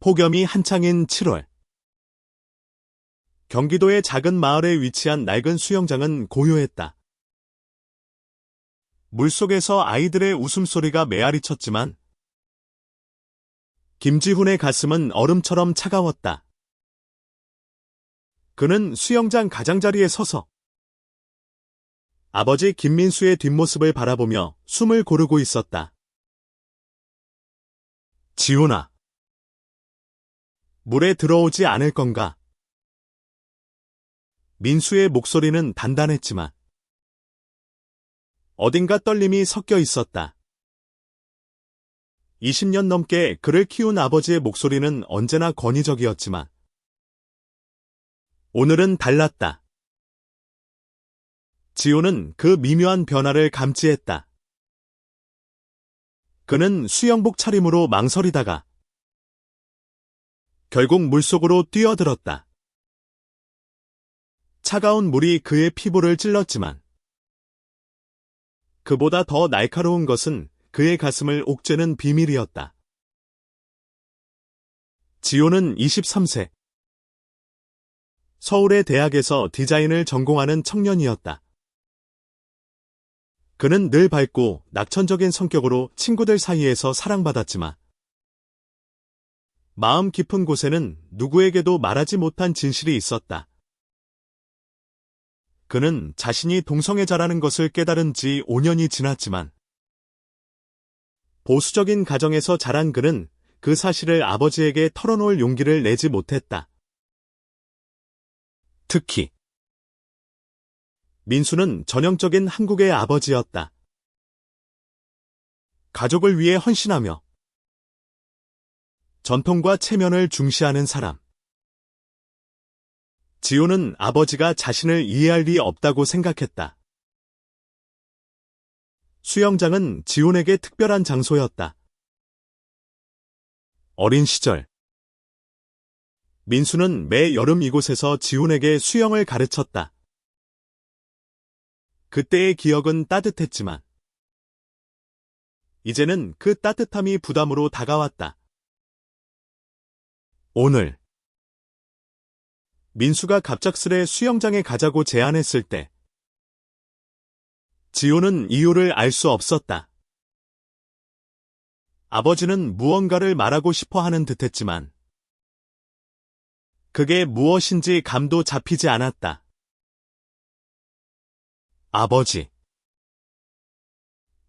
폭염이 한창인 7월. 경기도의 작은 마을에 위치한 낡은 수영장은 고요했다. 물속에서 아이들의 웃음소리가 메아리 쳤지만 김지훈의 가슴은 얼음처럼 차가웠다. 그는 수영장 가장자리에 서서 아버지 김민수의 뒷모습을 바라보며 숨을 고르고 있었다. 지훈아, 물에 들어오지 않을 건가? 민수의 목소리는 단단했지만 어딘가 떨림이 섞여 있었다. 20년 넘게 그를 키운 아버지의 목소리는 언제나 권위적이었지만 오늘은 달랐다. 지호는 그 미묘한 변화를 감지했다. 그는 수영복 차림으로 망설이다가 결국 물속으로 뛰어들었다. 차가운 물이 그의 피부를 찔렀지만 그보다 더 날카로운 것은 그의 가슴을 옥죄는 비밀이었다. 지호는 23세. 서울의 대학에서 디자인을 전공하는 청년이었다. 그는 늘 밝고 낙천적인 성격으로 친구들 사이에서 사랑받았지만 마음 깊은 곳에는 누구에게도 말하지 못한 진실이 있었다. 그는 자신이 동성애자라는 것을 깨달은 지 5년이 지났지만 보수적인 가정에서 자란 그는 그 사실을 아버지에게 털어놓을 용기를 내지 못했다. 특히 민수는 전형적인 한국의 아버지였다. 가족을 위해 헌신하며 전통과 체면을 중시하는 사람. 지호는 아버지가 자신을 이해할 리 없다고 생각했다. 수영장은 지훈에게 특별한 장소였다. 어린 시절 민수는 매 여름 이곳에서 지훈에게 수영을 가르쳤다. 그때의 기억은 따뜻했지만 이제는 그 따뜻함이 부담으로 다가왔다. 오늘 민수가 갑작스레 수영장에 가자고 제안했을 때 지호는 이유를 알 수 없었다. 아버지는 무언가를 말하고 싶어 하는 듯했지만 그게 무엇인지 감도 잡히지 않았다. 아버지,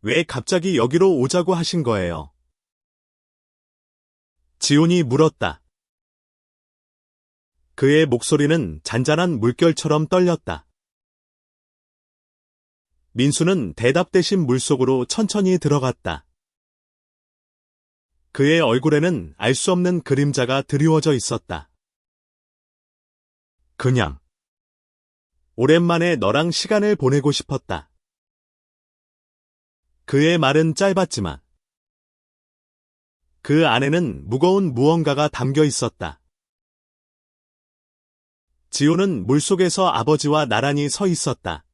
왜 갑자기 여기로 오자고 하신 거예요? 지훈이 물었다. 그의 목소리는 잔잔한 물결처럼 떨렸다. 민수는 대답 대신 물속으로 천천히 들어갔다. 그의 얼굴에는 알 수 없는 그림자가 드리워져 있었다. 그냥 오랜만에 너랑 시간을 보내고 싶었다. 그의 말은 짧았지만 그 안에는 무거운 무언가가 담겨 있었다. 지호는 물속에서 아버지와 나란히 서 있었다.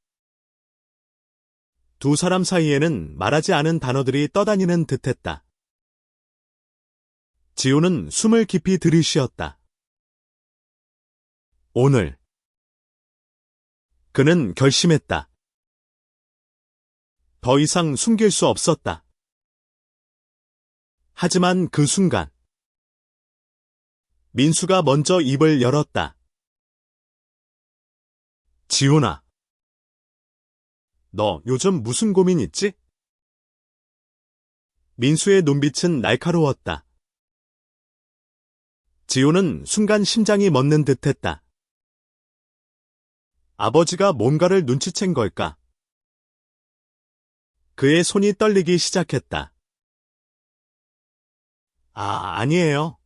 두 사람 사이에는 말하지 않은 단어들이 떠다니는 듯했다. 지호는 숨을 깊이 들이쉬었다. 오늘 그는 결심했다. 더 이상 숨길 수 없었다. 하지만 그 순간 민수가 먼저 입을 열었다. 지훈아, 너 요즘 무슨 고민 있지? 민수의 눈빛은 날카로웠다. 지훈은 순간 심장이 멎는 듯했다. 아버지가 뭔가를 눈치챈 걸까? 그의 손이 떨리기 시작했다. 아니에요.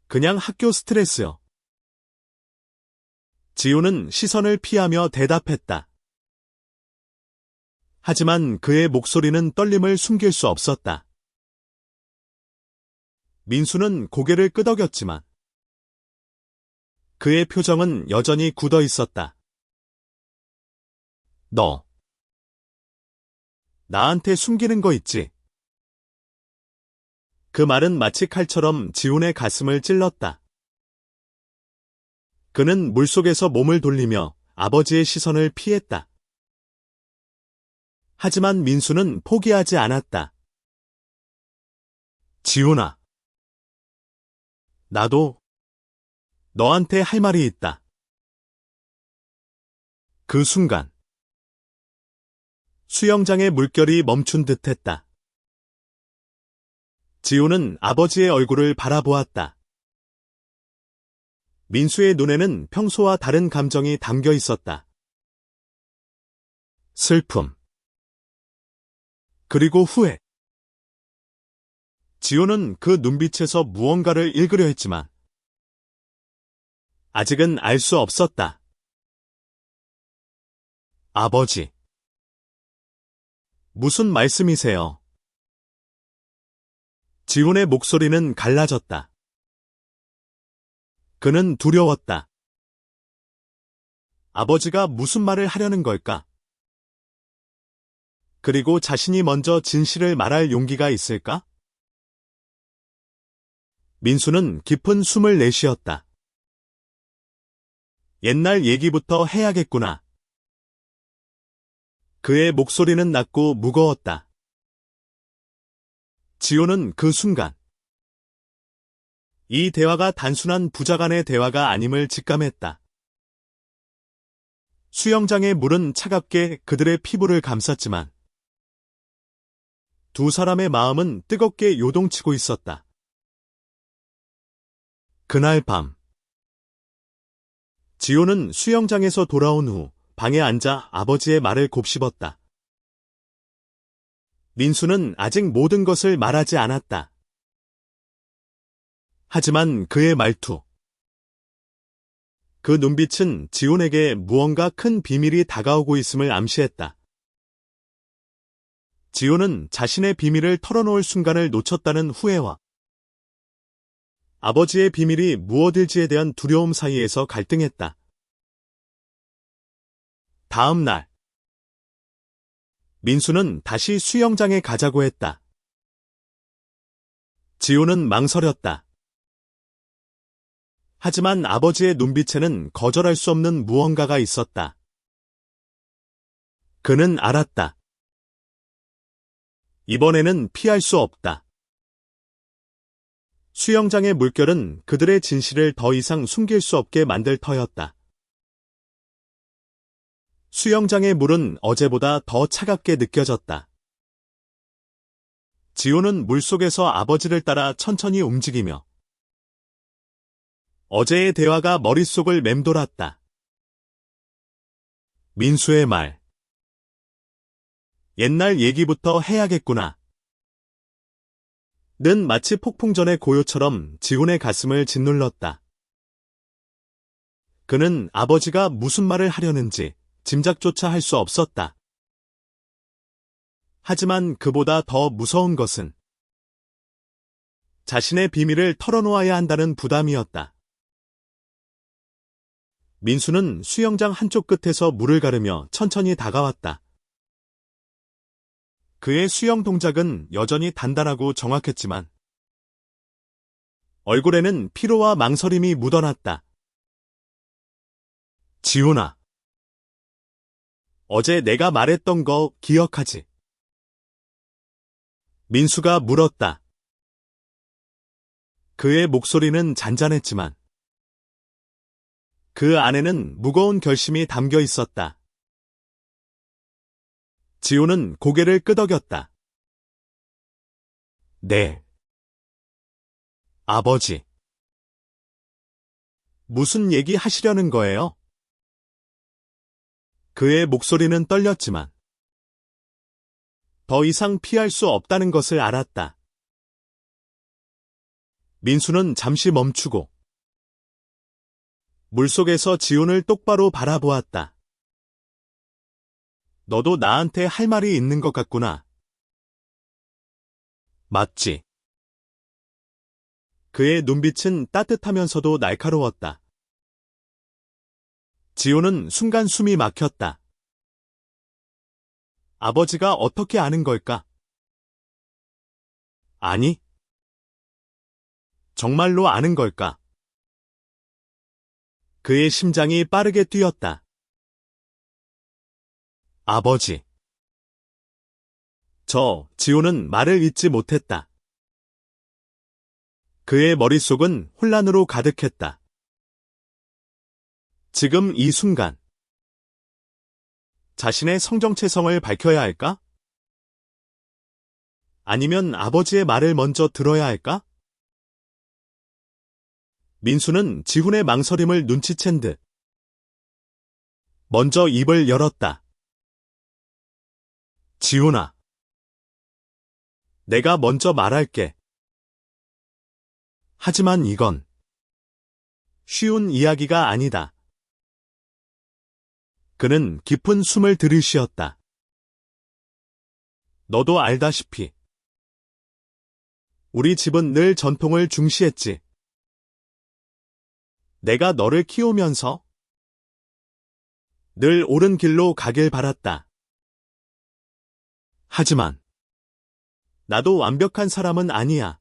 그냥 학교 스트레스요. 지훈은 시선을 피하며 대답했다. 하지만 그의 목소리는 떨림을 숨길 수 없었다. 민수는 고개를 끄덕였지만 그의 표정은 여전히 굳어 있었다. 너, 나한테 숨기는 거 있지? 그 말은 마치 칼처럼 지훈의 가슴을 찔렀다. 그는 물속에서 몸을 돌리며 아버지의 시선을 피했다. 하지만 민수는 포기하지 않았다. 지훈아, 나도 너한테 할 말이 있다. 그 순간 수영장의 물결이 멈춘 듯했다. 지훈은 아버지의 얼굴을 바라보았다. 민수의 눈에는 평소와 다른 감정이 담겨 있었다. 슬픔, 그리고 후회. 지훈은 그 눈빛에서 무언가를 읽으려 했지만 아직은 알 수 없었다. 아버지, 무슨 말씀이세요? 지훈의 목소리는 갈라졌다. 그는 두려웠다. 아버지가 무슨 말을 하려는 걸까? 그리고 자신이 먼저 진실을 말할 용기가 있을까? 민수는 깊은 숨을 내쉬었다. 옛날 얘기부터 해야겠구나. 그의 목소리는 낮고 무거웠다. 지호는 그 순간 이 대화가 단순한 부자 간의 대화가 아님을 직감했다. 수영장의 물은 차갑게 그들의 피부를 감쌌지만 두 사람의 마음은 뜨겁게 요동치고 있었다. 그날 밤 지호는 수영장에서 돌아온 후 방에 앉아 아버지의 말을 곱씹었다. 민수는 아직 모든 것을 말하지 않았다. 하지만 그의 말투, 그 눈빛은 지훈에게 무언가 큰 비밀이 다가오고 있음을 암시했다. 지훈은 자신의 비밀을 털어놓을 순간을 놓쳤다는 후회와 아버지의 비밀이 무엇일지에 대한 두려움 사이에서 갈등했다. 다음 날, 민수는 다시 수영장에 가자고 했다. 지호는 망설였다. 하지만 아버지의 눈빛에는 거절할 수 없는 무언가가 있었다. 그는 알았다. 이번에는 피할 수 없다. 수영장의 물결은 그들의 진실을 더 이상 숨길 수 없게 만들 터였다. 수영장의 물은 어제보다 더 차갑게 느껴졌다. 지호는 물속에서 아버지를 따라 천천히 움직이며 어제의 대화가 머릿속을 맴돌았다. 민수의 말. 옛날 얘기부터 해야겠구나. 는 마치 폭풍전의 고요처럼 지훈의 가슴을 짓눌렀다. 그는 아버지가 무슨 말을 하려는지 짐작조차 할 수 없었다. 하지만 그보다 더 무서운 것은 자신의 비밀을 털어놓아야 한다는 부담이었다. 민수는 수영장 한쪽 끝에서 물을 가르며 천천히 다가왔다. 그의 수영 동작은 여전히 단단하고 정확했지만 얼굴에는 피로와 망설임이 묻어났다. 지훈아, 어제 내가 말했던 거 기억하지? 민수가 물었다. 그의 목소리는 잔잔했지만 그 안에는 무거운 결심이 담겨 있었다. 지호는 고개를 끄덕였다. 네. 아버지. 무슨 얘기 하시려는 거예요? 그의 목소리는 떨렸지만 더 이상 피할 수 없다는 것을 알았다. 민수는 잠시 멈추고 물속에서 지훈을 똑바로 바라보았다. 너도 나한테 할 말이 있는 것 같구나. 맞지? 그의 눈빛은 따뜻하면서도 날카로웠다. 지호는 순간 숨이 막혔다. 아버지가 어떻게 아는 걸까? 아니, 정말로 아는 걸까? 그의 심장이 빠르게 뛰었다. 아버지. 지호는 말을 잇지 못했다. 그의 머릿속은 혼란으로 가득했다. 지금 이 순간, 자신의 성정체성을 밝혀야 할까? 아니면 아버지의 말을 먼저 들어야 할까? 민수는 지훈의 망설임을 눈치챈 듯 먼저 입을 열었다. 지훈아, 내가 먼저 말할게. 하지만 이건 쉬운 이야기가 아니다. 그는 깊은 숨을 들이쉬었다. 너도 알다시피 우리 집은 늘 전통을 중시했지. 내가 너를 키우면서 늘 옳은 길로 가길 바랐다. 하지만 나도 완벽한 사람은 아니야.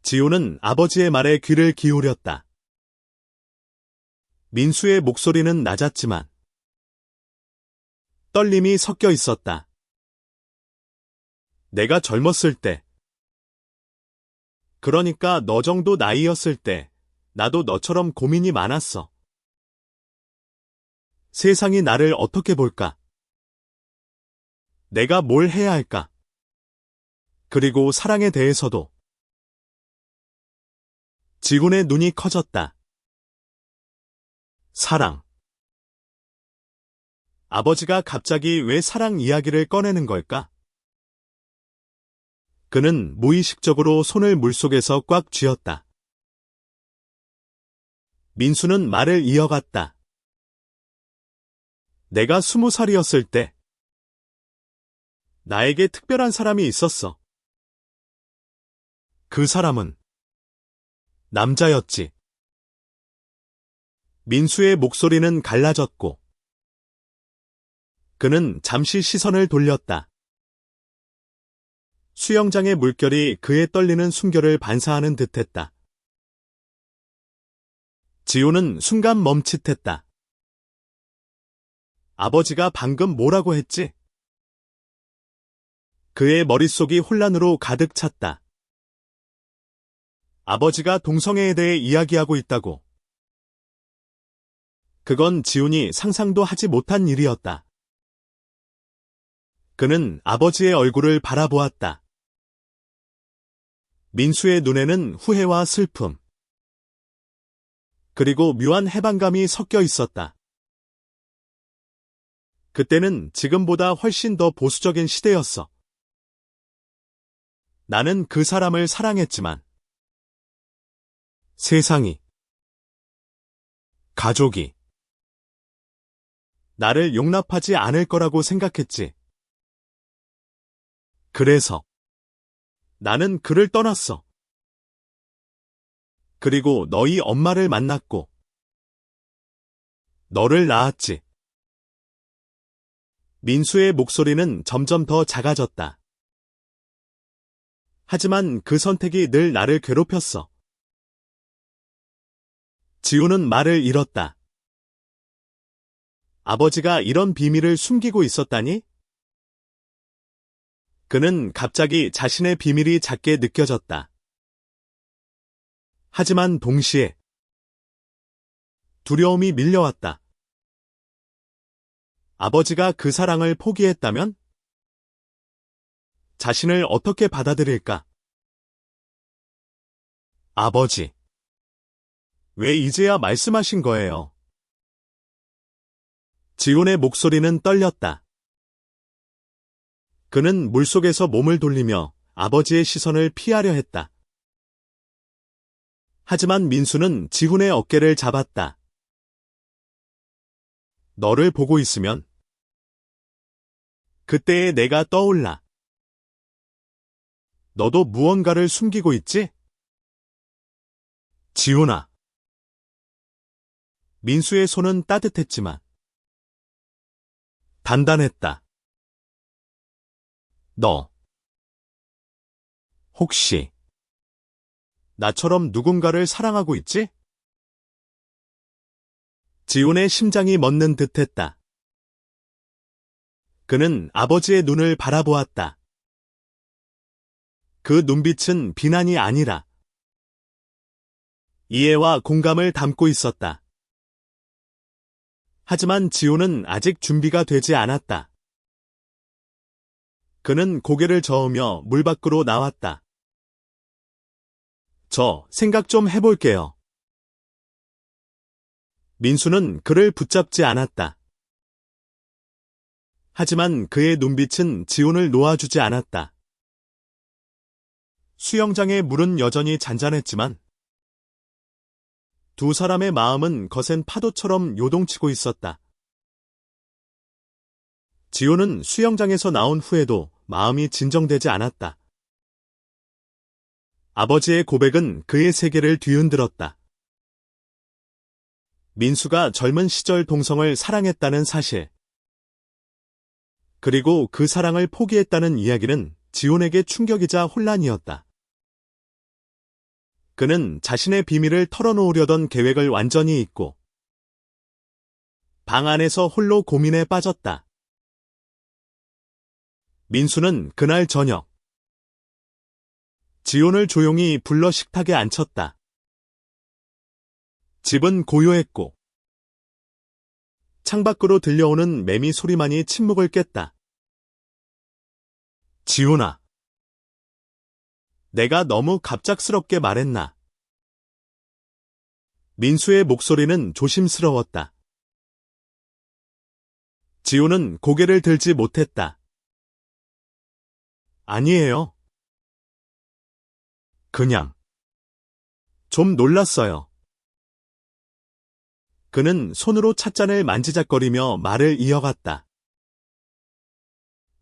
지호는 아버지의 말에 귀를 기울였다. 민수의 목소리는 낮았지만 떨림이 섞여 있었다. 내가 젊었을 때, 그러니까 너 정도 나이였을 때, 나도 너처럼 고민이 많았어. 세상이 나를 어떻게 볼까? 내가 뭘 해야 할까? 그리고 사랑에 대해서도. 지훈의 눈이 커졌다. 사랑. 아버지가 갑자기 왜 사랑 이야기를 꺼내는 걸까? 그는 무의식적으로 손을 물속에서 꽉 쥐었다. 민수는 말을 이어갔다. 내가 20살이었을 때 나에게 특별한 사람이 있었어. 그 사람은 남자였지. 민수의 목소리는 갈라졌고 그는 잠시 시선을 돌렸다. 수영장의 물결이 그의 떨리는 숨결을 반사하는 듯했다. 지호는 순간 멈칫했다. 아버지가 방금 뭐라고 했지? 그의 머릿속이 혼란으로 가득 찼다. 아버지가 동성애에 대해 이야기하고 있다고. 그건 지훈이 상상도 하지 못한 일이었다. 그는 아버지의 얼굴을 바라보았다. 민수의 눈에는 후회와 슬픔, 그리고 묘한 해방감이 섞여 있었다. 그때는 지금보다 훨씬 더 보수적인 시대였어. 나는 그 사람을 사랑했지만 세상이, 가족이 나를 용납하지 않을 거라고 생각했지. 그래서 나는 그를 떠났어. 그리고 너희 엄마를 만났고 너를 낳았지. 민수의 목소리는 점점 더 작아졌다. 하지만 그 선택이 늘 나를 괴롭혔어. 지우는 말을 잃었다. 아버지가 이런 비밀을 숨기고 있었다니? 그는 갑자기 자신의 비밀이 작게 느껴졌다. 하지만 동시에 두려움이 밀려왔다. 아버지가 그 사랑을 포기했다면? 자신을 어떻게 받아들일까? 아버지, 왜 이제야 말씀하신 거예요? 지훈의 목소리는 떨렸다. 그는 물속에서 몸을 돌리며 아버지의 시선을 피하려 했다. 하지만 민수는 지훈의 어깨를 잡았다. 너를 보고 있으면 그때의 내가 떠올라. 너도 무언가를 숨기고 있지? 지훈아. 민수의 손은 따뜻했지만 단단했다. 너 혹시 나처럼 누군가를 사랑하고 있지? 지훈의 심장이 멎는 듯했다. 그는 아버지의 눈을 바라보았다. 그 눈빛은 비난이 아니라 이해와 공감을 담고 있었다. 하지만 지훈은 아직 준비가 되지 않았다. 그는 고개를 저으며 물 밖으로 나왔다. 저 생각 좀 해볼게요. 민수는 그를 붙잡지 않았다. 하지만 그의 눈빛은 지훈을 놓아주지 않았다. 수영장의 물은 여전히 잔잔했지만 두 사람의 마음은 거센 파도처럼 요동치고 있었다. 지훈은 수영장에서 나온 후에도 마음이 진정되지 않았다. 아버지의 고백은 그의 세계를 뒤흔들었다. 민수가 젊은 시절 동성을 사랑했다는 사실, 그리고 그 사랑을 포기했다는 이야기는 지훈에게 충격이자 혼란이었다. 그는 자신의 비밀을 털어놓으려던 계획을 완전히 잊고 방 안에서 홀로 고민에 빠졌다. 민수는 그날 저녁 지훈을 조용히 불러 식탁에 앉혔다. 집은 고요했고 창밖으로 들려오는 매미 소리만이 침묵을 깼다. 지훈아, 내가 너무 갑작스럽게 말했나? 민수의 목소리는 조심스러웠다. 지훈은 고개를 들지 못했다. 아니에요. 그냥 좀 놀랐어요. 그는 손으로 찻잔을 만지작거리며 말을 이어갔다.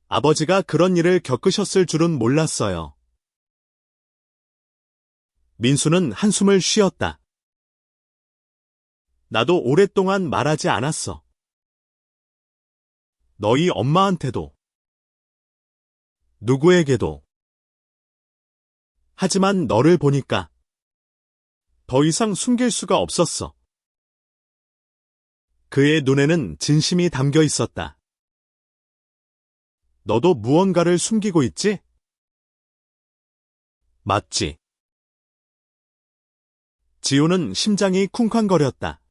아버지가 그런 일을 겪으셨을 줄은 몰랐어요. 민수는 한숨을 쉬었다. 나도 오랫동안 말하지 않았어. 너희 엄마한테도, 누구에게도. 하지만 너를 보니까 더 이상 숨길 수가 없었어. 그의 눈에는 진심이 담겨 있었다. 너도 무언가를 숨기고 있지? 맞지? 지훈은 심장이 쿵쾅거렸다.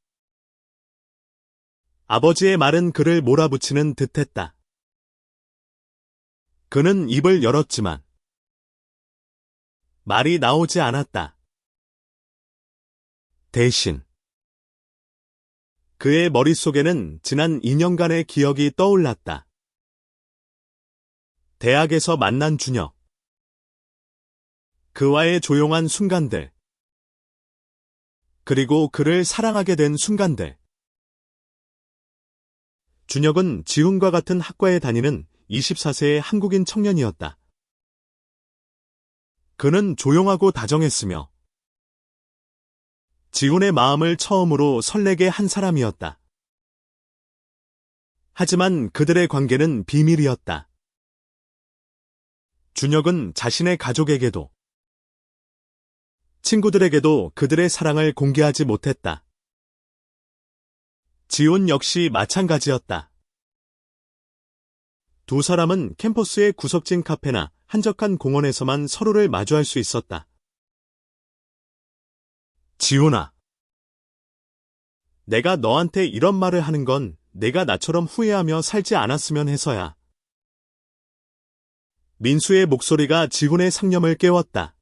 아버지의 말은 그를 몰아붙이는 듯했다. 그는 입을 열었지만 말이 나오지 않았다. 대신 그의 머릿속에는 지난 2년간의 기억이 떠올랐다. 대학에서 만난 준혁. 그와의 조용한 순간들. 그리고 그를 사랑하게 된 순간들. 준혁은 지훈과 같은 학과에 다니는 24세의 한국인 청년이었다. 그는 조용하고 다정했으며 지훈의 마음을 처음으로 설레게 한 사람이었다. 하지만 그들의 관계는 비밀이었다. 준혁은 자신의 가족에게도 친구들에게도 그들의 사랑을 공개하지 못했다. 지훈 역시 마찬가지였다. 두 사람은 캠퍼스의 구석진 카페나 한적한 공원에서만 서로를 마주할 수 있었다. 지훈아, 내가 너한테 이런 말을 하는 건 내가 나처럼 후회하며 살지 않았으면 해서야. 민수의 목소리가 지훈의 상념을 깨웠다.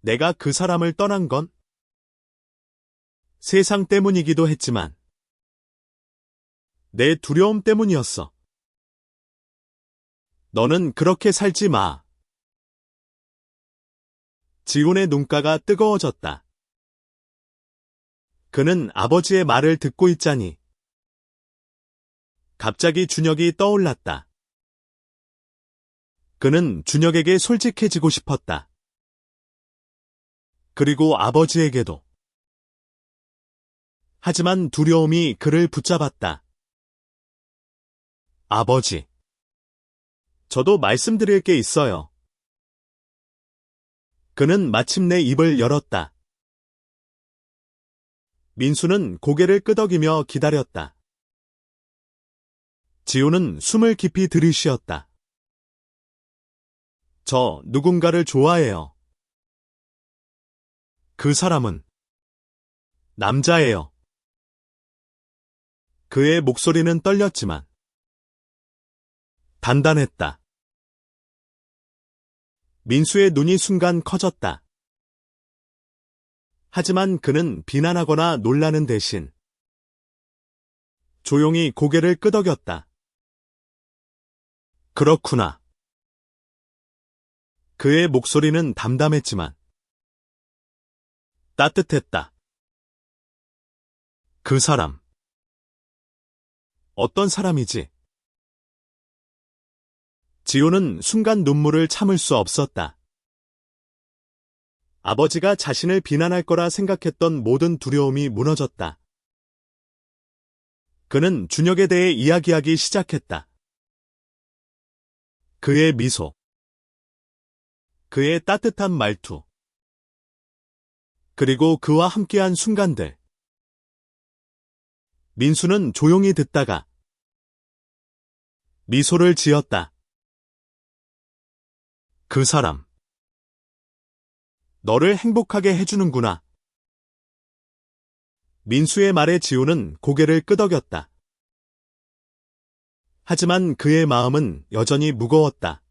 내가 그 사람을 떠난 건 세상 때문이기도 했지만 내 두려움 때문이었어. 너는 그렇게 살지 마. 지훈의 눈가가 뜨거워졌다. 그는 아버지의 말을 듣고 있자니 갑자기 준혁이 떠올랐다. 그는 준혁에게 솔직해지고 싶었다. 그리고 아버지에게도. 하지만 두려움이 그를 붙잡았다. 아버지, 저도 말씀드릴 게 있어요. 그는 마침내 입을 열었다. 민수는 고개를 끄덕이며 기다렸다. 지우는 숨을 깊이 들이쉬었다. 저 누군가를 좋아해요. 그 사람은 남자예요. 그의 목소리는 떨렸지만 단단했다. 민수의 눈이 순간 커졌다. 하지만 그는 비난하거나 놀라는 대신 조용히 고개를 끄덕였다. 그렇구나. 그의 목소리는 담담했지만 따뜻했다. 그 사람. 어떤 사람이지? 지호는 순간 눈물을 참을 수 없었다. 아버지가 자신을 비난할 거라 생각했던 모든 두려움이 무너졌다. 그는 준혁에 대해 이야기하기 시작했다. 그의 미소, 그의 따뜻한 말투, 그리고 그와 함께한 순간들. 민수는 조용히 듣다가 미소를 지었다. 그 사람. 너를 행복하게 해주는구나. 민수의 말에 지우는 고개를 끄덕였다. 하지만 그의 마음은 여전히 무거웠다.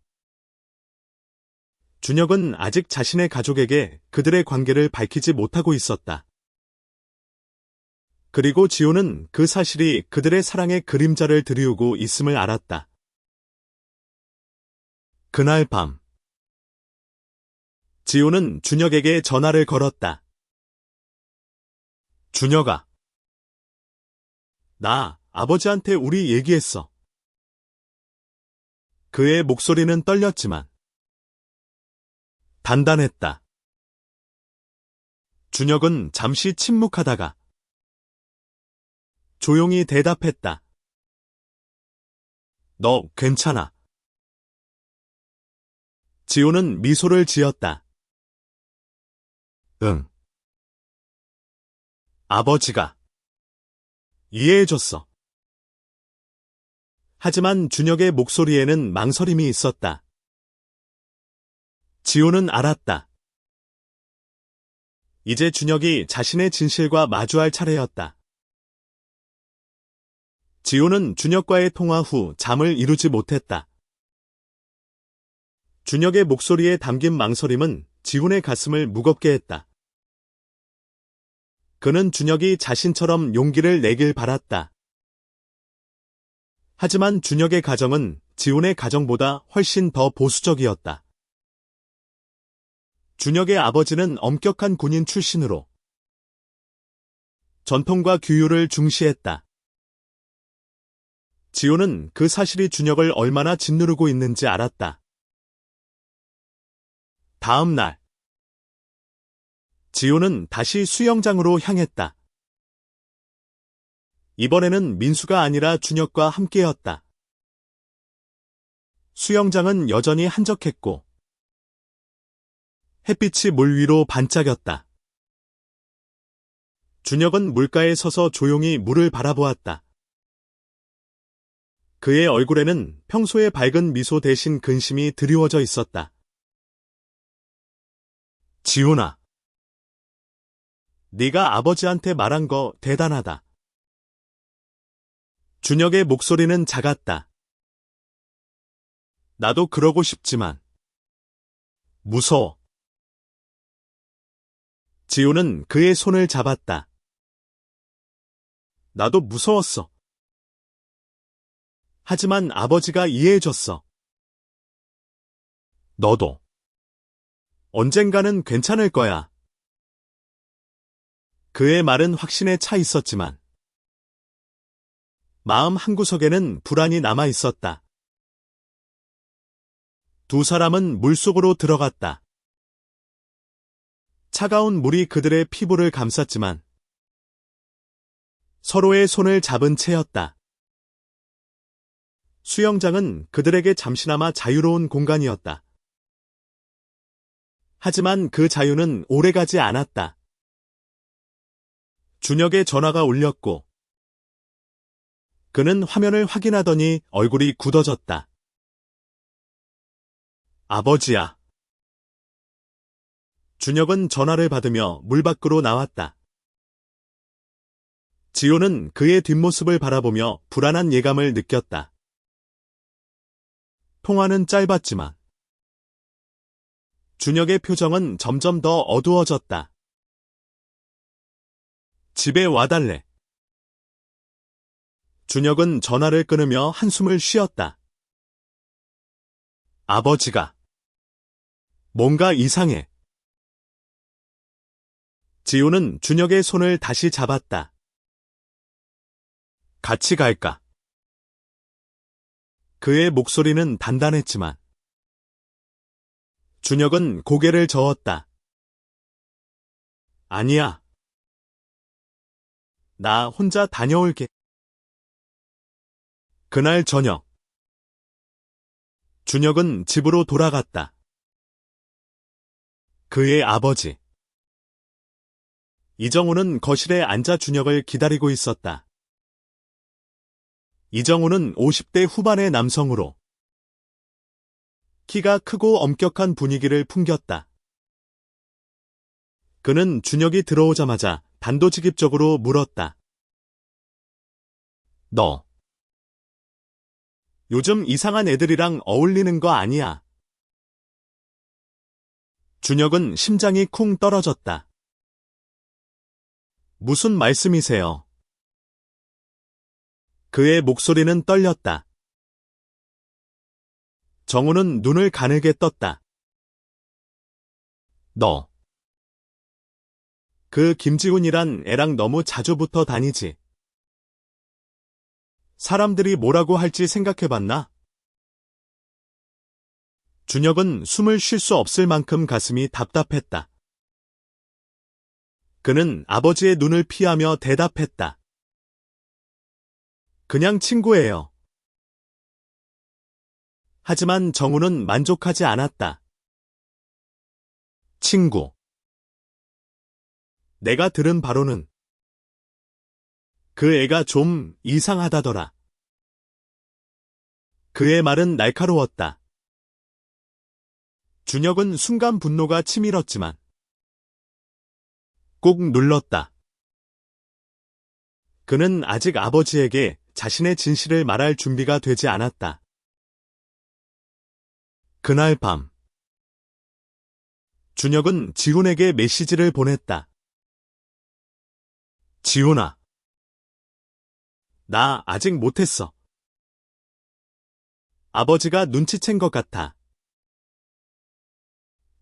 준혁은 아직 자신의 가족에게 그들의 관계를 밝히지 못하고 있었다. 그리고 지호는 그 사실이 그들의 사랑의 그림자를 드리우고 있음을 알았다. 그날 밤, 지호는 준혁에게 전화를 걸었다. 준혁아, 나 아버지한테 우리 얘기했어. 그의 목소리는 떨렸지만 단단했다. 준혁은 잠시 침묵하다가 조용히 대답했다. 너 괜찮아. 지호는 미소를 지었다. 응. 아버지가 이해해줬어. 하지만 준혁의 목소리에는 망설임이 있었다. 지호는 알았다. 이제 준혁이 자신의 진실과 마주할 차례였다. 지호는 준혁과의 통화 후 잠을 이루지 못했다. 준혁의 목소리에 담긴 망설임은 지훈의 가슴을 무겁게 했다. 그는 준혁이 자신처럼 용기를 내길 바랐다. 하지만 준혁의 가정은 지훈의 가정보다 훨씬 더 보수적이었다. 준혁의 아버지는 엄격한 군인 출신으로 전통과 규율을 중시했다. 지호는 그 사실이 준혁을 얼마나 짓누르고 있는지 알았다. 다음 날, 지호는 다시 수영장으로 향했다. 이번에는 민수가 아니라 준혁과 함께였다. 수영장은 여전히 한적했고 햇빛이 물 위로 반짝였다. 준혁은 물가에 서서 조용히 물을 바라보았다. 그의 얼굴에는 평소의 밝은 미소 대신 근심이 드리워져 있었다. 지훈아, 네가 아버지한테 말한 거 대단하다. 준혁의 목소리는 작았다. 나도 그러고 싶지만 무서워. 지훈은 그의 손을 잡았다. 나도 무서웠어. 하지만 아버지가 이해해줬어. 너도. 언젠가는 괜찮을 거야. 그의 말은 확신에 차 있었지만 마음 한구석에는 불안이 남아 있었다. 두 사람은 물속으로 들어갔다. 차가운 물이 그들의 피부를 감쌌지만 서로의 손을 잡은 채였다. 수영장은 그들에게 잠시나마 자유로운 공간이었다. 하지만 그 자유는 오래가지 않았다. 준혁의 전화가 울렸고 그는 화면을 확인하더니 얼굴이 굳어졌다. 아버지야. 준혁은 전화를 받으며 물 밖으로 나왔다. 지호는 그의 뒷모습을 바라보며 불안한 예감을 느꼈다. 통화는 짧았지만 준혁의 표정은 점점 더 어두워졌다. 집에 와달래. 준혁은 전화를 끊으며 한숨을 쉬었다. 아버지가. 뭔가 이상해. 지호는 준혁의 손을 다시 잡았다. 같이 갈까? 그의 목소리는 단단했지만 준혁은 고개를 저었다. 아니야. 나 혼자 다녀올게. 그날 저녁 준혁은 집으로 돌아갔다. 그의 아버지 이정우는 거실에 앉아 준혁을 기다리고 있었다. 이정우는 50대 후반의 남성으로 키가 크고 엄격한 분위기를 풍겼다. 그는 준혁이 들어오자마자 단도직입적으로 물었다. 너 요즘 이상한 애들이랑 어울리는 거 아니야? 준혁은 심장이 쿵 떨어졌다. 무슨 말씀이세요? 그의 목소리는 떨렸다. 정우는 눈을 가늘게 떴다. 너. 그 김지훈이란 애랑 너무 자주 붙어 다니지. 사람들이 뭐라고 할지 생각해봤나? 준혁은 숨을 쉴 수 없을 만큼 가슴이 답답했다. 그는 아버지의 눈을 피하며 대답했다. 그냥 친구예요. 하지만 정우는 만족하지 않았다. 친구. 내가 들은 바로는 그 애가 좀 이상하다더라. 그의 말은 날카로웠다. 준혁은 순간 분노가 치밀었지만 꾹 눌렀다. 그는 아직 아버지에게 자신의 진실을 말할 준비가 되지 않았다. 그날 밤 준혁은 지훈에게 메시지를 보냈다. 지훈아. 나 아직 못했어. 아버지가 눈치챈 것 같아.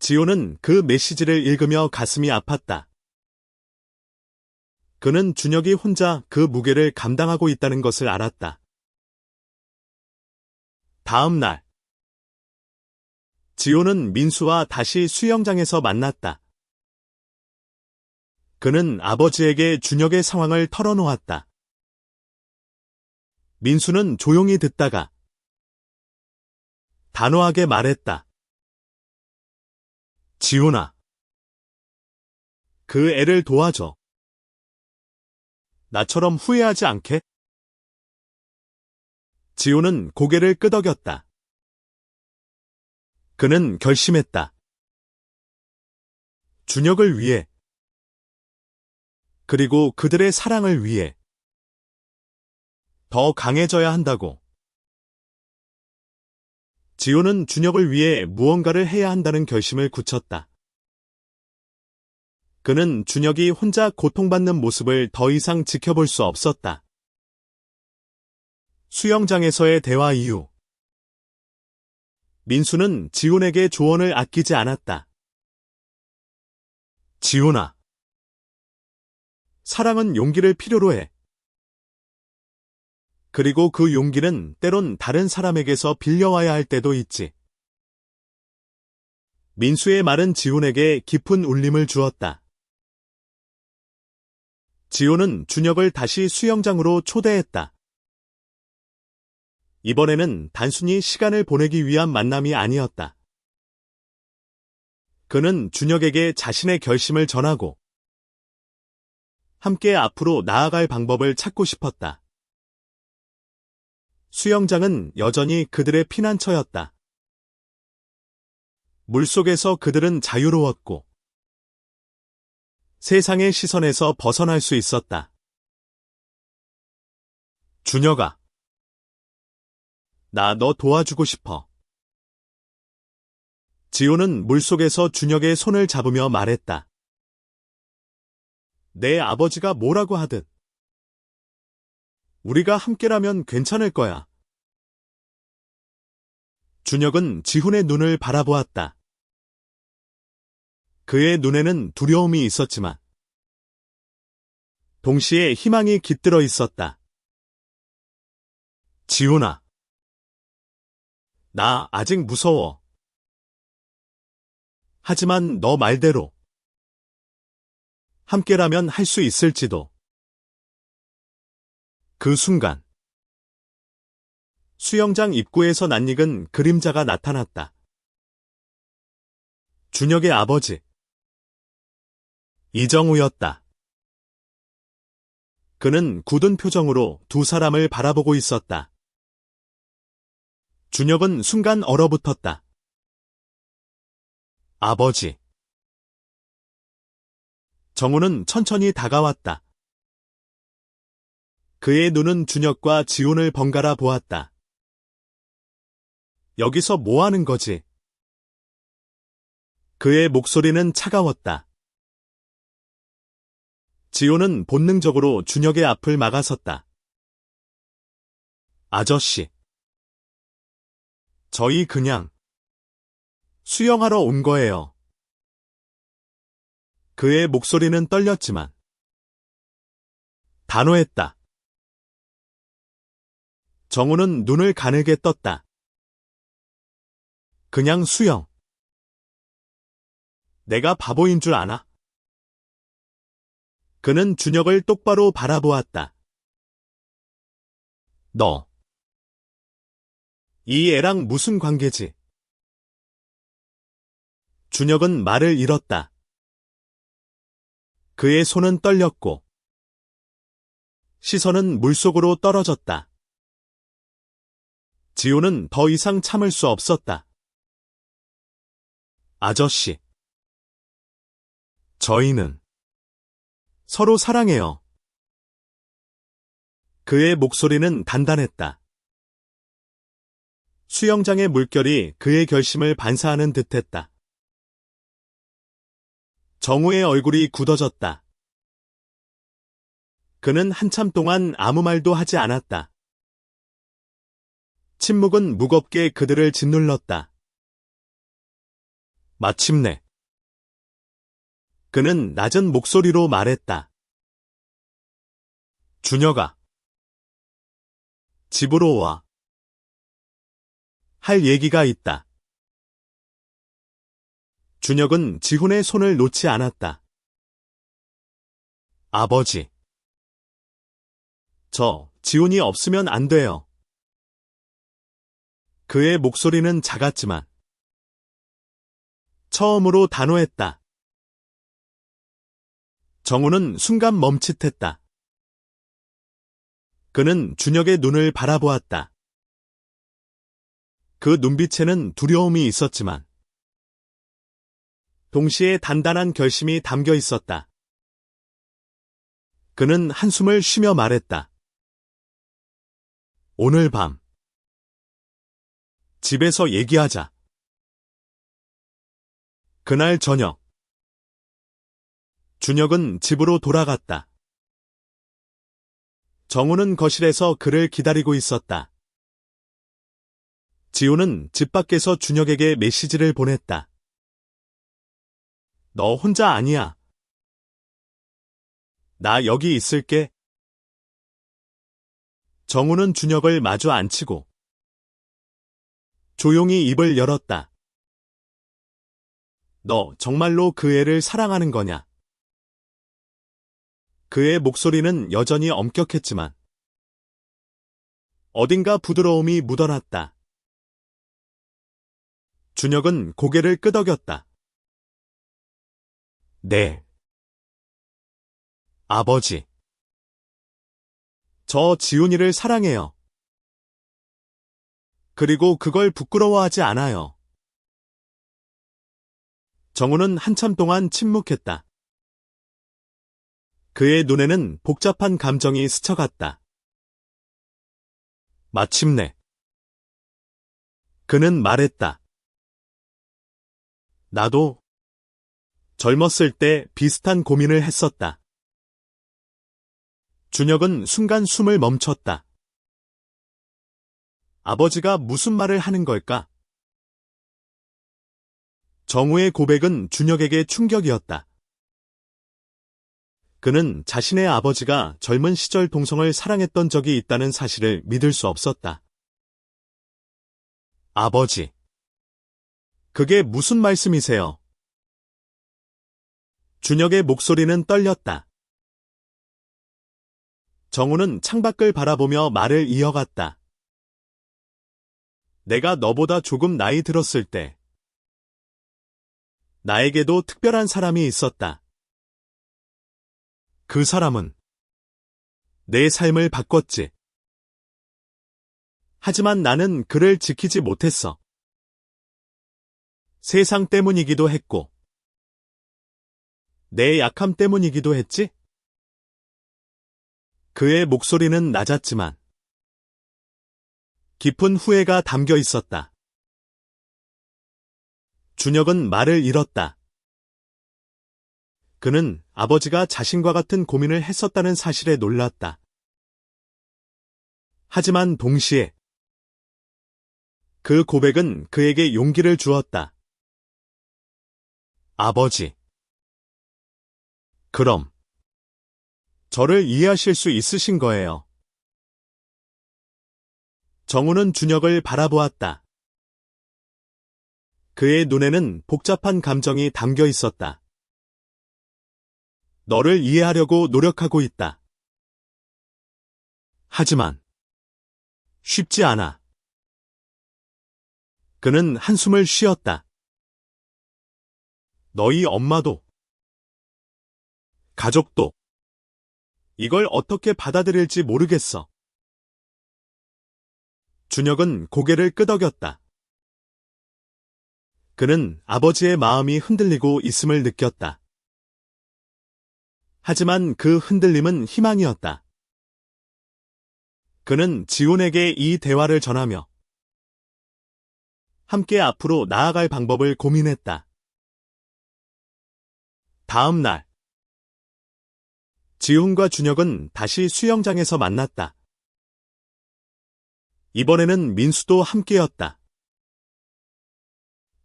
지호는 그 메시지를 읽으며 가슴이 아팠다. 그는 준혁이 혼자 그 무게를 감당하고 있다는 것을 알았다. 다음 날 지호는 민수와 다시 수영장에서 만났다. 그는 아버지에게 준혁의 상황을 털어놓았다. 민수는 조용히 듣다가 단호하게 말했다. 지훈아. 그 애를 도와줘. 나처럼 후회하지 않게? 지훈은 고개를 끄덕였다. 그는 결심했다. 준혁을 위해, 그리고 그들의 사랑을 위해 더 강해져야 한다고. 지호는 준혁을 위해 무언가를 해야 한다는 결심을 굳혔다. 그는 준혁이 혼자 고통받는 모습을 더 이상 지켜볼 수 없었다. 수영장에서의 대화 이후 민수는 지훈에게 조언을 아끼지 않았다. 지훈아. 사랑은 용기를 필요로 해. 그리고 그 용기는 때론 다른 사람에게서 빌려와야 할 때도 있지. 민수의 말은 지훈에게 깊은 울림을 주었다. 지훈은 준혁을 다시 수영장으로 초대했다. 이번에는 단순히 시간을 보내기 위한 만남이 아니었다. 그는 준혁에게 자신의 결심을 전하고 함께 앞으로 나아갈 방법을 찾고 싶었다. 수영장은 여전히 그들의 피난처였다. 물속에서 그들은 자유로웠고 세상의 시선에서 벗어날 수 있었다. 준혁아, 나 너 도와주고 싶어. 지호는 물속에서 준혁의 손을 잡으며 말했다. 내 아버지가 뭐라고 하든 우리가 함께라면 괜찮을 거야. 준혁은 지훈의 눈을 바라보았다. 그의 눈에는 두려움이 있었지만 동시에 희망이 깃들어 있었다. 지훈아, 나 아직 무서워. 하지만 너 말대로 함께라면 할 수 있을지도. 그 순간 수영장 입구에서 낯익은 그림자가 나타났다. 준혁의 아버지 이정우였다. 그는 굳은 표정으로 두 사람을 바라보고 있었다. 준혁은 순간 얼어붙었다. 아버지. 정우는 천천히 다가왔다. 그의 눈은 준혁과 지훈을 번갈아 보았다. 여기서 뭐 하는 거지? 그의 목소리는 차가웠다. 지훈은 본능적으로 준혁의 앞을 막아섰다. 아저씨. 저희 그냥 수영하러 온 거예요. 그의 목소리는 떨렸지만 단호했다. 정우는 눈을 가늘게 떴다. 그냥 수영. 내가 바보인 줄 아나? 그는 준혁을 똑바로 바라보았다. 너. 이 애랑 무슨 관계지? 준혁은 말을 잃었다. 그의 손은 떨렸고 시선은 물속으로 떨어졌다. 지호는 더 이상 참을 수 없었다. 아저씨. 저희는 서로 사랑해요. 그의 목소리는 단단했다. 수영장의 물결이 그의 결심을 반사하는 듯했다. 정우의 얼굴이 굳어졌다. 그는 한참 동안 아무 말도 하지 않았다. 침묵은 무겁게 그들을 짓눌렀다. 마침내 그는 낮은 목소리로 말했다. 준혁아. 집으로 와. 할 얘기가 있다. 준혁은 지훈의 손을 놓지 않았다. 아버지. 저 지훈이 없으면 안 돼요. 그의 목소리는 작았지만 처음으로 단호했다. 정우는 순간 멈칫했다. 그는 준혁의 눈을 바라보았다. 그 눈빛에는 두려움이 있었지만 동시에 단단한 결심이 담겨 있었다. 그는 한숨을 쉬며 말했다. 오늘 밤 집에서 얘기하자. 그날 저녁 준혁은 집으로 돌아갔다. 정우는 거실에서 그를 기다리고 있었다. 지호는 집 밖에서 준혁에게 메시지를 보냈다. 너 혼자 아니야. 나 여기 있을게. 정우는 준혁을 마주 앉히고 조용히 입을 열었다. 너 정말로 그 애를 사랑하는 거냐? 그의 목소리는 여전히 엄격했지만 어딘가 부드러움이 묻어났다. 준혁은 고개를 끄덕였다. 네. 아버지. 저 지훈이를 사랑해요. 그리고 그걸 부끄러워하지 않아요. 정우는 한참 동안 침묵했다. 그의 눈에는 복잡한 감정이 스쳐갔다. 마침내 그는 말했다. 나도 젊었을 때 비슷한 고민을 했었다. 준혁은 순간 숨을 멈췄다. 아버지가 무슨 말을 하는 걸까? 정우의 고백은 준혁에게 충격이었다. 그는 자신의 아버지가 젊은 시절 동성을 사랑했던 적이 있다는 사실을 믿을 수 없었다. 아버지. 그게 무슨 말씀이세요? 준혁의 목소리는 떨렸다. 정우는 창밖을 바라보며 말을 이어갔다. 내가 너보다 조금 나이 들었을 때 나에게도 특별한 사람이 있었다. 그 사람은 내 삶을 바꿨지. 하지만 나는 그를 지키지 못했어. 세상 때문이기도 했고, 내 약함 때문이기도 했지? 그의 목소리는 낮았지만, 깊은 후회가 담겨 있었다. 준혁은 말을 잃었다. 그는 아버지가 자신과 같은 고민을 했었다는 사실에 놀랐다. 하지만 동시에 그 고백은 그에게 용기를 주었다. 아버지. 그럼 저를 이해하실 수 있으신 거예요. 정우는 준혁을 바라보았다. 그의 눈에는 복잡한 감정이 담겨 있었다. 너를 이해하려고 노력하고 있다. 하지만 쉽지 않아. 그는 한숨을 쉬었다. 너희 엄마도, 가족도 이걸 어떻게 받아들일지 모르겠어. 준혁은 고개를 끄덕였다. 그는 아버지의 마음이 흔들리고 있음을 느꼈다. 하지만 그 흔들림은 희망이었다. 그는 지훈에게 이 대화를 전하며 함께 앞으로 나아갈 방법을 고민했다. 다음 날, 지훈과 준혁은 다시 수영장에서 만났다. 이번에는 민수도 함께였다.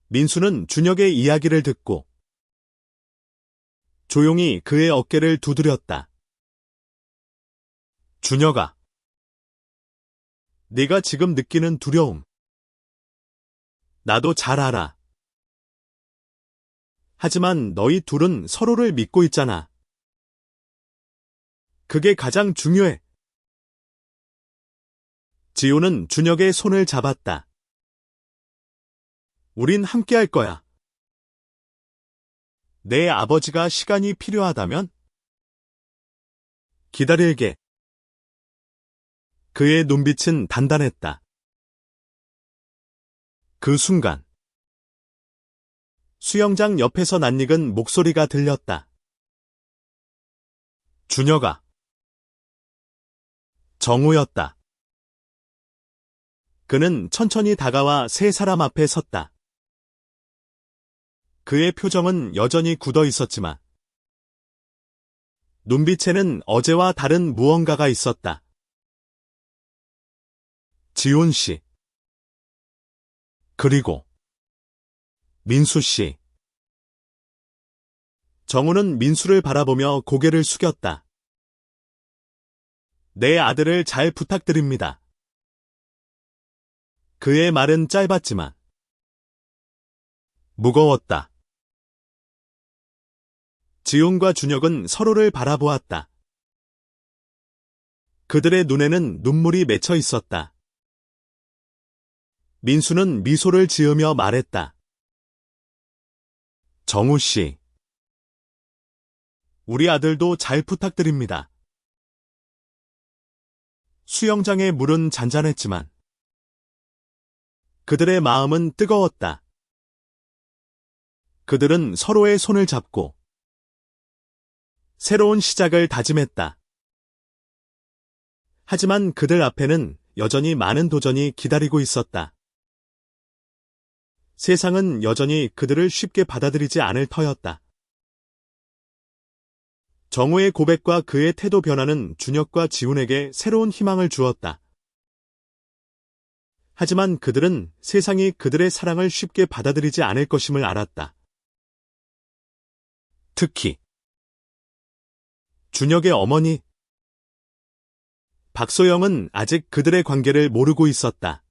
민수는 준혁의 이야기를 듣고 조용히 그의 어깨를 두드렸다. 준혁아, 네가 지금 느끼는 두려움, 나도 잘 알아. 하지만 너희 둘은 서로를 믿고 있잖아. 그게 가장 중요해. 지훈은 준혁의 손을 잡았다. 우린 함께할 거야. 내 아버지가 시간이 필요하다면 기다릴게. 그의 눈빛은 단단했다. 그 순간 수영장 옆에서 낯익은 목소리가 들렸다. 준혁아. 정우였다. 그는 천천히 다가와 세 사람 앞에 섰다. 그의 표정은 여전히 굳어 있었지만 눈빛에는 어제와 다른 무언가가 있었다. 지훈 씨. 그리고 민수 씨. 정우는 민수를 바라보며 고개를 숙였다. 내 아들을 잘 부탁드립니다. 그의 말은 짧았지만 무거웠다. 지훈과 준혁은 서로를 바라보았다. 그들의 눈에는 눈물이 맺혀 있었다. 민수는 미소를 지으며 말했다. 정우 씨. 우리 아들도 잘 부탁드립니다. 수영장의 물은 잔잔했지만 그들의 마음은 뜨거웠다. 그들은 서로의 손을 잡고 새로운 시작을 다짐했다. 하지만 그들 앞에는 여전히 많은 도전이 기다리고 있었다. 세상은 여전히 그들을 쉽게 받아들이지 않을 터였다. 정우의 고백과 그의 태도 변화는 준혁과 지훈에게 새로운 희망을 주었다. 하지만 그들은 세상이 그들의 사랑을 쉽게 받아들이지 않을 것임을 알았다. 특히 준혁의 어머니 박소영은 아직 그들의 관계를 모르고 있었다.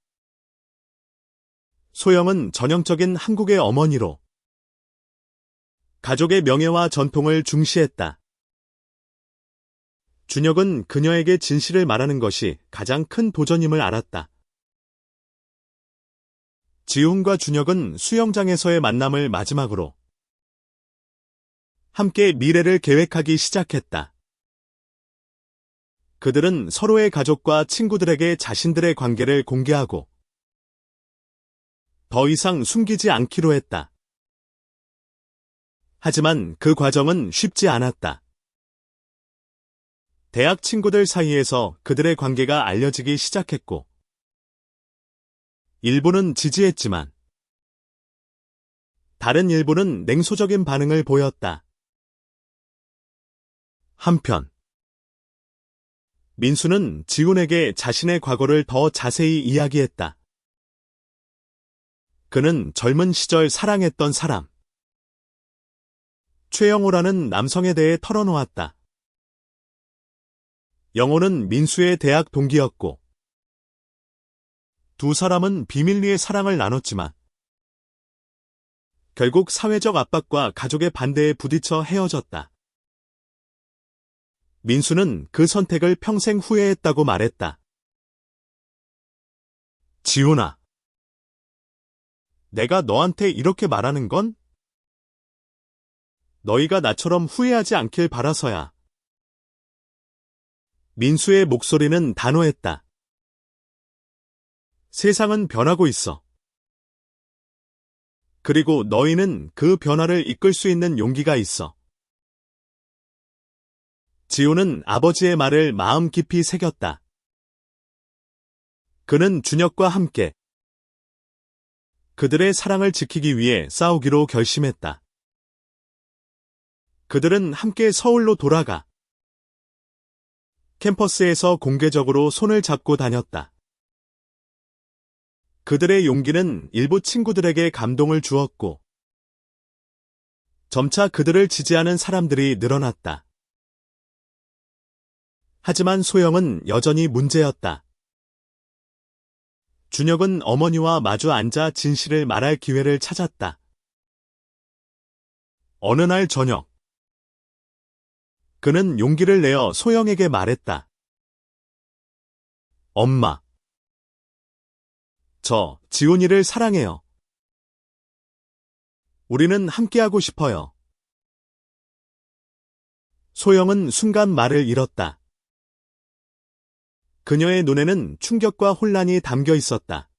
소영은 전형적인 한국의 어머니로 가족의 명예와 전통을 중시했다. 준혁은 그녀에게 진실을 말하는 것이 가장 큰 도전임을 알았다. 지훈과 준혁은 수영장에서의 만남을 마지막으로 함께 미래를 계획하기 시작했다. 그들은 서로의 가족과 친구들에게 자신들의 관계를 공개하고 더 이상 숨기지 않기로 했다. 하지만 그 과정은 쉽지 않았다. 대학 친구들 사이에서 그들의 관계가 알려지기 시작했고 일부는 지지했지만 다른 일부는 냉소적인 반응을 보였다. 한편 민수는 지훈에게 자신의 과거를 더 자세히 이야기했다. 그는 젊은 시절 사랑했던 사람 최영호라는 남성에 대해 털어놓았다. 영호는 민수의 대학 동기였고 두 사람은 비밀리에 사랑을 나눴지만 결국 사회적 압박과 가족의 반대에 부딪혀 헤어졌다. 민수는 그 선택을 평생 후회했다고 말했다. 지훈아, 내가 너한테 이렇게 말하는 건 너희가 나처럼 후회하지 않길 바라서야. 민수의 목소리는 단호했다. 세상은 변하고 있어. 그리고 너희는 그 변화를 이끌 수 있는 용기가 있어. 지훈은 아버지의 말을 마음 깊이 새겼다. 그는 준혁과 함께 그들의 사랑을 지키기 위해 싸우기로 결심했다. 그들은 함께 서울로 돌아가 캠퍼스에서 공개적으로 손을 잡고 다녔다. 그들의 용기는 일부 친구들에게 감동을 주었고 점차 그들을 지지하는 사람들이 늘어났다. 하지만 소영은 여전히 문제였다. 준혁은 어머니와 마주 앉아 진실을 말할 기회를 찾았다. 어느 날 저녁, 그는 용기를 내어 소영에게 말했다. 엄마, 저 지훈이를 사랑해요. 우리는 함께하고 싶어요. 소영은 순간 말을 잃었다. 그녀의 눈에는 충격과 혼란이 담겨 있었다.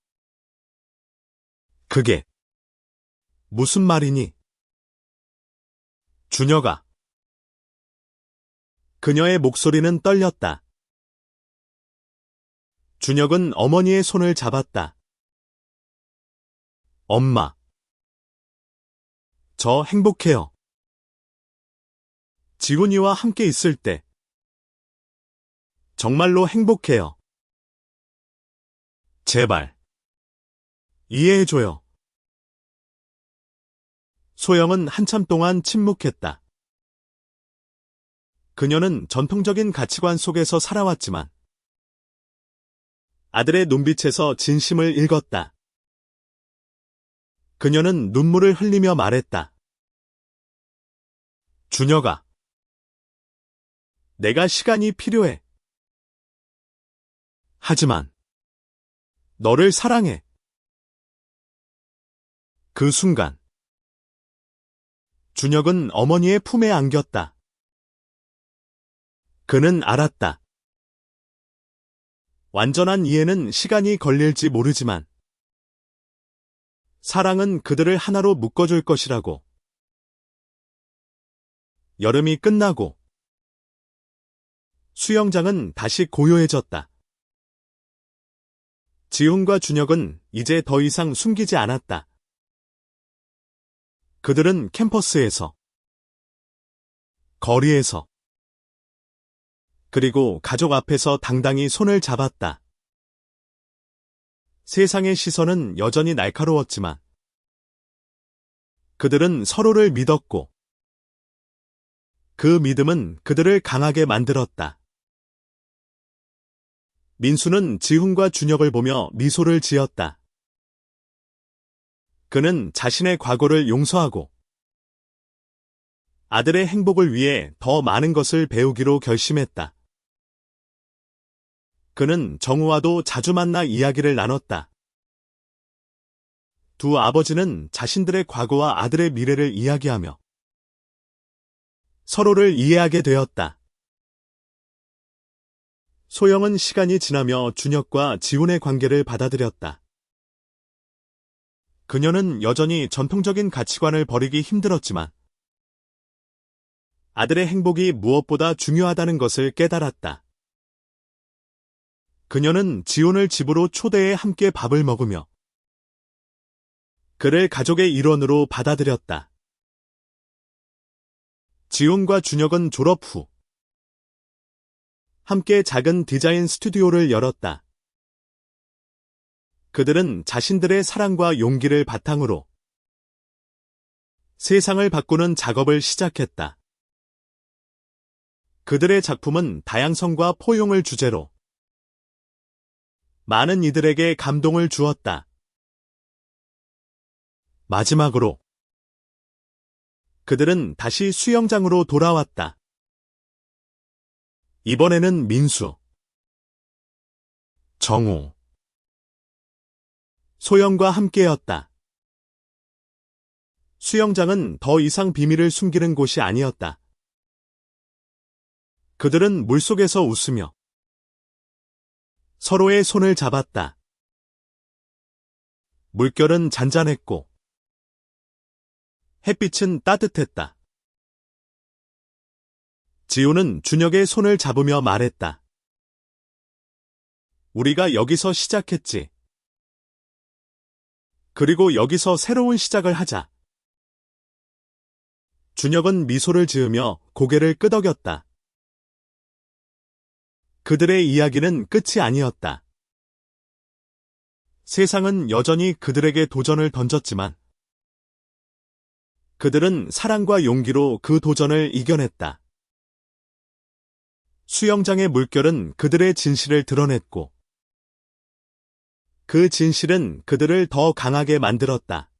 그게 무슨 말이니? 준혁아. 그녀의 목소리는 떨렸다. 준혁은 어머니의 손을 잡았다. 엄마. 저 행복해요. 지훈이와 함께 있을 때. 정말로 행복해요. 제발. 이해해줘요. 소영은 한참 동안 침묵했다. 그녀는 전통적인 가치관 속에서 살아왔지만 아들의 눈빛에서 진심을 읽었다. 그녀는 눈물을 흘리며 말했다. 준혁아. 내가 시간이 필요해. 하지만 너를 사랑해. 그 순간 준혁은 어머니의 품에 안겼다. 그는 알았다. 완전한 이해는 시간이 걸릴지 모르지만 사랑은 그들을 하나로 묶어줄 것이라고. 여름이 끝나고 수영장은 다시 고요해졌다. 지훈과 준혁은 이제 더 이상 숨기지 않았다. 그들은 캠퍼스에서, 거리에서, 그리고 가족 앞에서 당당히 손을 잡았다. 세상의 시선은 여전히 날카로웠지만 그들은 서로를 믿었고 그 믿음은 그들을 강하게 만들었다. 민수는 지훈과 준혁을 보며 미소를 지었다. 그는 자신의 과거를 용서하고 아들의 행복을 위해 더 많은 것을 배우기로 결심했다. 그는 정우와도 자주 만나 이야기를 나눴다. 두 아버지는 자신들의 과거와 아들의 미래를 이야기하며 서로를 이해하게 되었다. 소영은 시간이 지나며 준혁과 지훈의 관계를 받아들였다. 그녀는 여전히 전통적인 가치관을 버리기 힘들었지만 아들의 행복이 무엇보다 중요하다는 것을 깨달았다. 그녀는 지훈을 집으로 초대해 함께 밥을 먹으며 그를 가족의 일원으로 받아들였다. 지훈과 준혁은 졸업 후 함께 작은 디자인 스튜디오를 열었다. 그들은 자신들의 사랑과 용기를 바탕으로 세상을 바꾸는 작업을 시작했다. 그들의 작품은 다양성과 포용을 주제로 많은 이들에게 감동을 주었다. 마지막으로 그들은 다시 수영장으로 돌아왔다. 이번에는 민수, 정우, 소영과 함께였다. 수영장은 더 이상 비밀을 숨기는 곳이 아니었다. 그들은 물속에서 웃으며 서로의 손을 잡았다. 물결은 잔잔했고 햇빛은 따뜻했다. 지훈은 준혁의 손을 잡으며 말했다. 우리가 여기서 시작했지. 그리고 여기서 새로운 시작을 하자. 준혁은 미소를 지으며 고개를 끄덕였다. 그들의 이야기는 끝이 아니었다. 세상은 여전히 그들에게 도전을 던졌지만 그들은 사랑과 용기로 그 도전을 이겨냈다. 수영장의 물결은 그들의 진실을 드러냈고 그 진실은 그들을 더 강하게 만들었다.